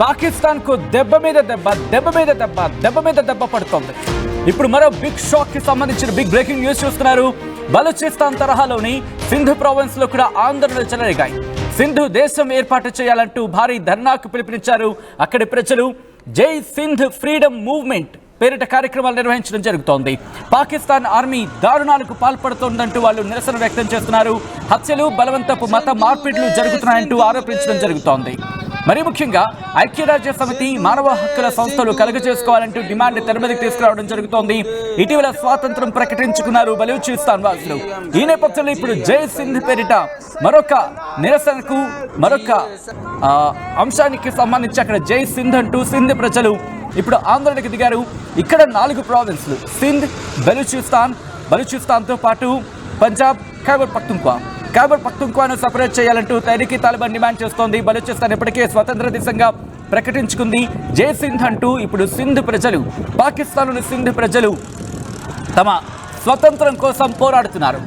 పాకిస్తాన్ కు దెబ్బ మీద దెబ్బ పడుతోంది. ఇప్పుడు మరో బిగ్ షాక్ కి సంబంధించిన బిగ్ బ్రేకింగ్ న్యూస్ చూస్తున్నారు. బలూచిస్తాన్ తరహాలోని సింధు ప్రావిన్స్ లో కూడా ఆందోళనలు చెలరేగాయి. సింధు దేశం ఏర్పాటు చేయాలంటూ భారీ ధర్నాకు పిలుపునిచ్చారు. అక్కడి ప్రజలు జై సింధ్ ఫ్రీడమ్ మూవ్మెంట్ పేరిట కార్యక్రమాలు నిర్వహించడం జరుగుతోంది. పాకిస్తాన్ ఆర్మీ దారుణాలకు పాల్పడుతోందంటూ వాళ్ళు నిరసన వ్యక్తం చేస్తున్నారు. హత్యలు, బలవంతపు మత మార్పిడులు జరుగుతున్నాయంటూ ఆరోపించడం జరుగుతోంది. మరి ముఖ్యంగా ఐక్యరాజ్య సమితి, మానవ హక్కుల సంస్థలు కలుగజేసుకోవాలంటూ డిమాండ్ తెరమీదకి తీసుకురావడం జరుగుతోంది. ఇటీవల స్వాతంత్రం ప్రకటించుకున్నారు బలూచిస్తాన్ వాసులు. ఈ నేపథ్యంలో ఇప్పుడు జై సింధ్ పేరిట మరొక నిరసనకు, మరొక అంశానికి సంబంధించి అక్కడ జై సింధ్ అంటూ సింధ్ ప్రజలు ఇప్పుడు ఆందోళనకు దిగారు. ఇక్కడ 4 ప్రావిన్స్లు సింధ్, బలూచిస్తాన్తో పాటు పంజాబ్, ఖైబర్ పఖ్తుంఖ్వాను సపరేట్ చేయాలంటూ తహ్రీక్ తాలిబాన్ డిమాండ్ చేస్తోంది. బలూచిస్తాన్ ఇప్పటికే స్వతంత్ర దేశంగా ప్రకటించుకుంది. జై సింధ్ అంటూ ఇప్పుడు సింధ్ ప్రజలు, పాకిస్తాన్లోని సింధ్ ప్రజలు తమ స్వతంత్రం కోసం పోరాడుతున్నారు.